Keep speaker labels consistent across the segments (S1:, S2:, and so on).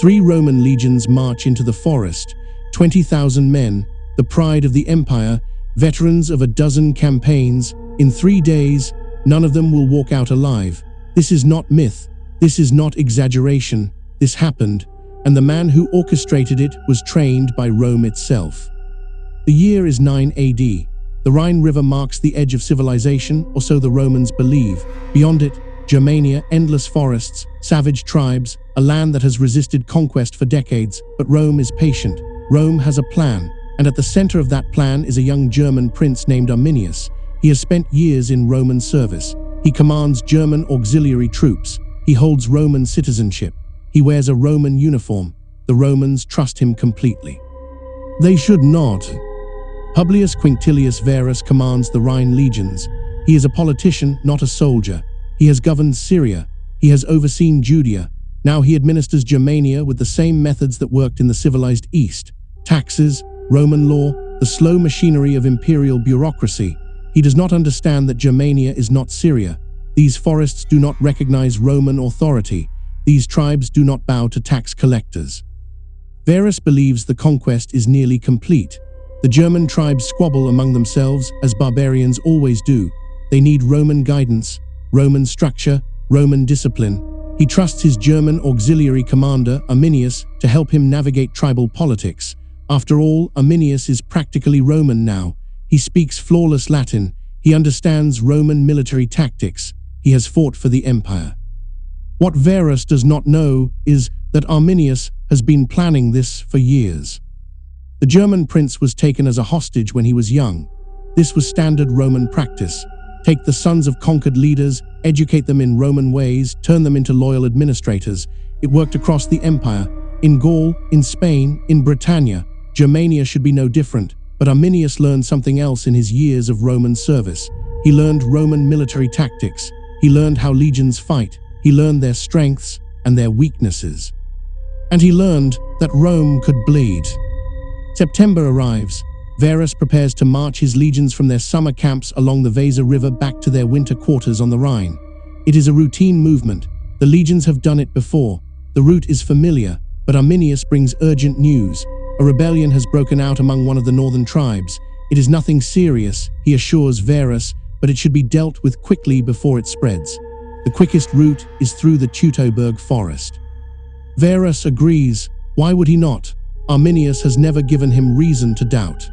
S1: 3 Roman legions march into the forest, 20,000 men, the pride of the empire, veterans of a dozen campaigns. In 3 days, none of them will walk out alive. This is not myth. This is not exaggeration. This happened, and the man who orchestrated it was trained by Rome itself. The year is 9 AD. The Rhine River marks the edge of civilization, or so the Romans believe. Beyond it, Germania, endless forests, savage tribes, a land that has resisted conquest for decades. But Rome is patient. Rome has a plan, and at the center of that plan is a young German prince named Arminius. He has spent years in Roman service. He commands German auxiliary troops. He holds Roman citizenship. He wears a Roman uniform. The Romans trust him completely. They should not. Publius Quinctilius Varus commands the Rhine legions. He is a politician, not a soldier. He has governed Syria. He has overseen Judea. Now he administers Germania with the same methods that worked in the civilized East. Taxes, Roman law, the slow machinery of imperial bureaucracy. He does not understand that Germania is not Syria. These forests do not recognize Roman authority. These tribes do not bow to tax collectors. Varus believes the conquest is nearly complete. The German tribes squabble among themselves, as barbarians always do. They need Roman guidance, Roman structure, Roman discipline. He trusts his German auxiliary commander, Arminius, to help him navigate tribal politics. After all, Arminius is practically Roman now. He speaks flawless Latin. He understands Roman military tactics. He has fought for the empire. What Varus does not know is that Arminius has been planning this for years. The German prince was taken as a hostage when he was young. This was standard Roman practice. Take the sons of conquered leaders, educate them in Roman ways, turn them into loyal administrators. It worked across the empire. In Gaul, in Spain, in Britannia. Germania should be no different. But Arminius learned something else in his years of Roman service. He learned Roman military tactics. He learned how legions fight. He learned their strengths and their weaknesses. And he learned that Rome could bleed. September arrives. Varus prepares to march his legions from their summer camps along the Weser River back to their winter quarters on the Rhine. It is a routine movement. The legions have done it before. The route is familiar, but Arminius brings urgent news. A rebellion has broken out among one of the northern tribes. It is nothing serious, he assures Varus, but it should be dealt with quickly before it spreads. The quickest route is through the Teutoburg Forest. Varus agrees. Why would he not? Arminius has never given him reason to doubt.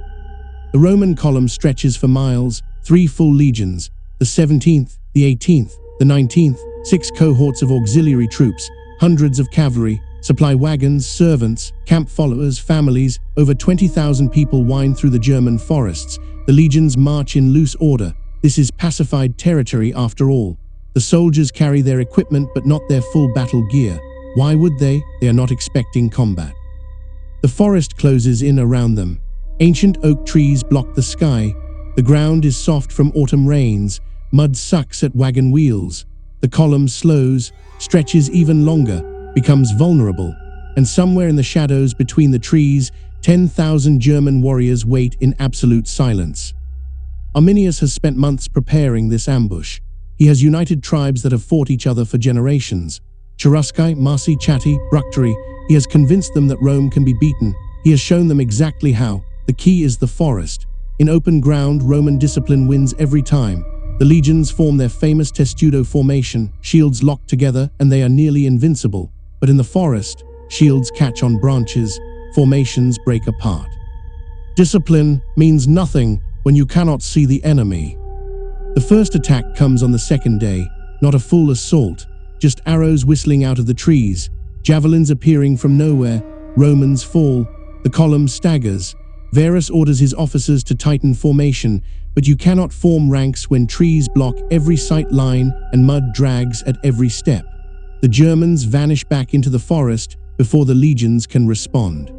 S1: The Roman column stretches for miles, 3 full legions, the 17th, the 18th, the 19th, 6 cohorts of auxiliary troops, hundreds of cavalry, supply wagons, servants, camp followers, families. Over 20,000 people wind through the German forests. The legions march in loose order. This is pacified territory after all. The soldiers carry their equipment but not their full battle gear. Why would they? They are not expecting combat. The forest closes in around them. Ancient oak trees block the sky. The ground is soft from autumn rains. Mud sucks at wagon wheels. The column slows, stretches even longer, becomes vulnerable, and somewhere in the shadows between the trees, 10,000 German warriors wait in absolute silence. Arminius has spent months preparing this ambush. He has united tribes that have fought each other for generations. Cherusci, Marsi, Chatti, Bructeri. He has convinced them that Rome can be beaten. He has shown them exactly how. The key is the forest. In open ground, Roman discipline wins every time. The legions form their famous testudo formation, shields locked together, and they are nearly invincible. But in the forest, shields catch on branches, formations break apart. Discipline means nothing when you cannot see the enemy. The first attack comes on the second day, not a full assault, just arrows whistling out of the trees, javelins appearing from nowhere. Romans fall, the column staggers. Varus orders his officers to tighten formation, but you cannot form ranks when trees block every sight line and mud drags at every step. The Germans vanish back into the forest before the legions can respond.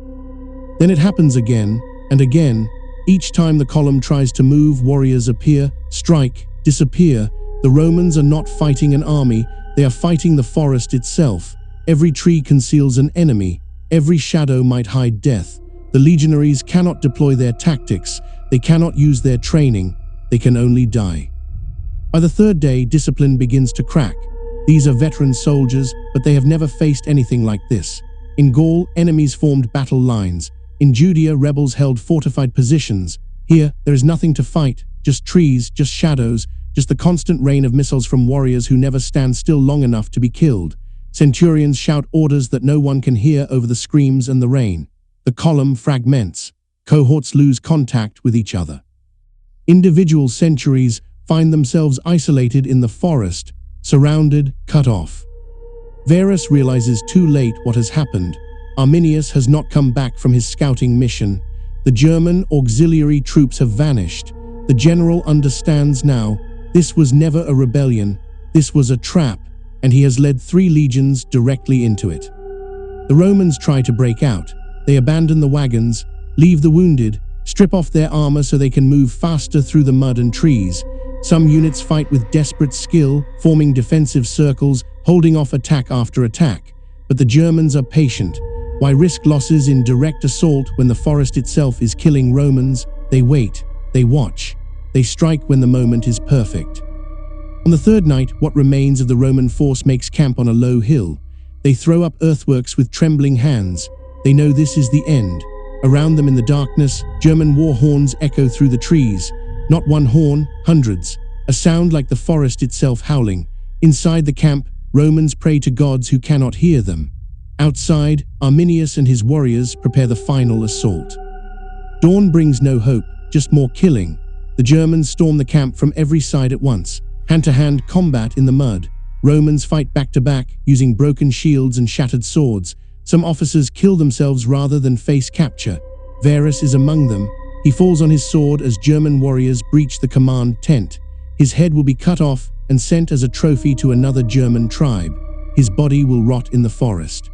S1: Then it happens again and again. Each time the column tries to move, warriors appear, strike, disappear. The Romans are not fighting an army, they are fighting the forest itself. Every tree conceals an enemy, every shadow might hide death. The legionaries cannot deploy their tactics, they cannot use their training, they can only die. By the third day, discipline begins to crack. These are veteran soldiers, but they have never faced anything like this. In Gaul, enemies formed battle lines. In Judea, rebels held fortified positions. Here, there is nothing to fight, just trees, just shadows, just the constant rain of missiles from warriors who never stand still long enough to be killed. Centurions shout orders that no one can hear over the screams and the rain. The column fragments. Cohorts lose contact with each other. Individual centuries find themselves isolated in the forest, surrounded, cut off. Varus realizes too late what has happened. Arminius has not come back from his scouting mission. The German auxiliary troops have vanished. The general understands now, this was never a rebellion, this was a trap, and he has led 3 legions directly into it. The Romans try to break out. They abandon the wagons, leave the wounded, strip off their armor so they can move faster through the mud and trees. Some units fight with desperate skill, forming defensive circles, holding off attack after attack. But the Germans are patient. Why risk losses in direct assault when the forest itself is killing Romans? They wait, they watch, they strike when the moment is perfect. On the 3rd night, what remains of the Roman force makes camp on a low hill. They throw up earthworks with trembling hands. They know this is the end. Around them in the darkness, German war horns echo through the trees. Not one horn, hundreds. A sound like the forest itself howling. Inside the camp, Romans pray to gods who cannot hear them. Outside, Arminius and his warriors prepare the final assault. Dawn brings no hope, just more killing. The Germans storm the camp from every side at once. Hand-to-hand combat in the mud. Romans fight back-to-back, using broken shields and shattered swords. Some officers kill themselves rather than face capture. Varus is among them. He falls on his sword as German warriors breach the command tent. His head will be cut off and sent as a trophy to another German tribe. His body will rot in the forest.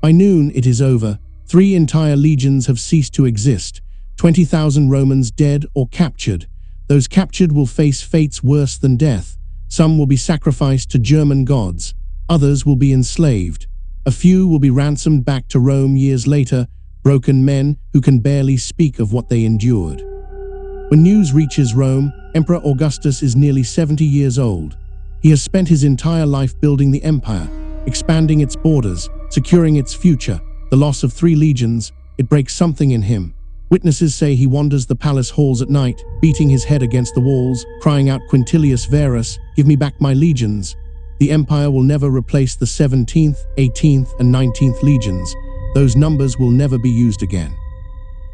S1: By noon, it is over. 3 entire legions have ceased to exist. 20,000 Romans dead or captured. Those captured will face fates worse than death. Some will be sacrificed to German gods. Others will be enslaved. A few will be ransomed back to Rome years later, broken men who can barely speak of what they endured. When news reaches Rome, Emperor Augustus is nearly 70 years old. He has spent his entire life building the empire, expanding its borders, securing its future. The loss of 3 legions, it breaks something in him. Witnesses say he wanders the palace halls at night, beating his head against the walls, crying out, "Quinctilius Varus, give me back my legions." The empire will never replace the 17th, 18th, and 19th legions. Those numbers will never be used again.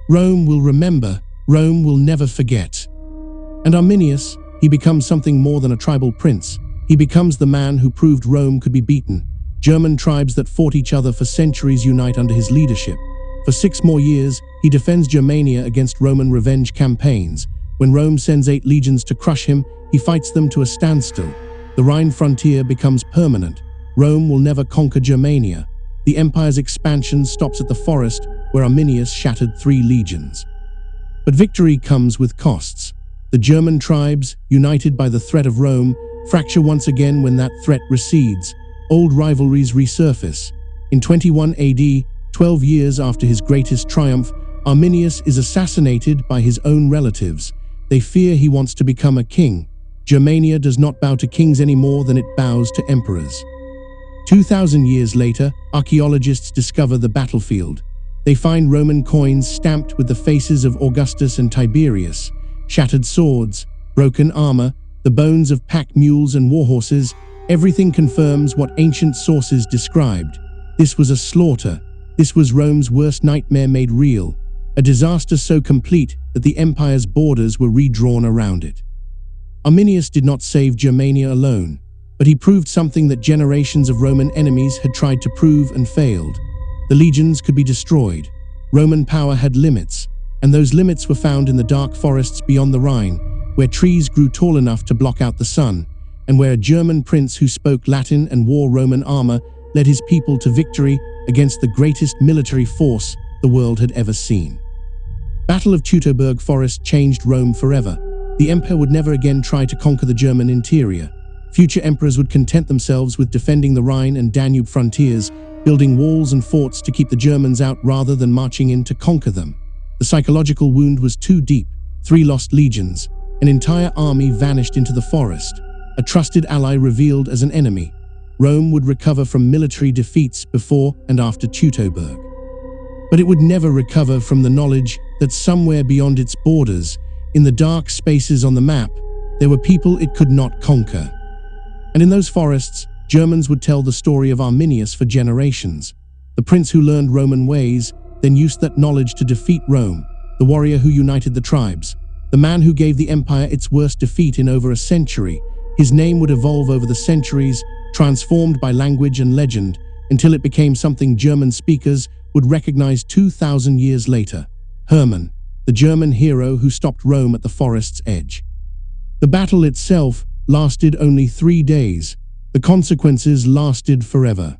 S1: Rome will remember. Rome will never forget. And Arminius, he becomes something more than a tribal prince. He becomes the man who proved Rome could be beaten. German tribes that fought each other for centuries unite under his leadership. For 6 more years, he defends Germania against Roman revenge campaigns. When Rome sends 8 legions to crush him, he fights them to a standstill. The Rhine frontier becomes permanent. Rome will never conquer Germania. The empire's expansion stops at the forest, where Arminius shattered 3 legions. But victory comes with costs. The German tribes, united by the threat of Rome, fracture once again when that threat recedes. Old rivalries resurface. In 21 AD, 12 years after his greatest triumph, Arminius is assassinated by his own relatives. They fear he wants to become a king. Germania does not bow to kings any more than it bows to emperors. 2,000 years later, archaeologists discover the battlefield. They find Roman coins stamped with the faces of Augustus and Tiberius, shattered swords, broken armor, the bones of pack mules and warhorses. Everything confirms what ancient sources described. This was a slaughter. This was Rome's worst nightmare made real. A disaster so complete that the empire's borders were redrawn around it. Arminius did not save Germania alone, but he proved something that generations of Roman enemies had tried to prove and failed. The legions could be destroyed. Roman power had limits, and those limits were found in the dark forests beyond the Rhine, where trees grew tall enough to block out the sun, and where a German prince who spoke Latin and wore Roman armor led his people to victory against the greatest military force the world had ever seen. Battle of Teutoburg Forest changed Rome forever. The empire would never again try to conquer the German interior. Future emperors would content themselves with defending the Rhine and Danube frontiers, building walls and forts to keep the Germans out rather than marching in to conquer them. The psychological wound was too deep. 3 lost legions. An entire army vanished into the forest. A trusted ally revealed as an enemy. Rome would recover from military defeats before and after Teutoburg. But it would never recover from the knowledge that somewhere beyond its borders, in the dark spaces on the map, there were people it could not conquer. And in those forests, Germans would tell the story of Arminius for generations, the prince who learned Roman ways, then used that knowledge to defeat Rome, the warrior who united the tribes, the man who gave the empire its worst defeat in over a century. His name would evolve over the centuries, transformed by language and legend, until it became something German speakers would recognize 2,000 years later. Hermann, the German hero who stopped Rome at the forest's edge. The battle itself lasted only 3 days. The consequences lasted forever.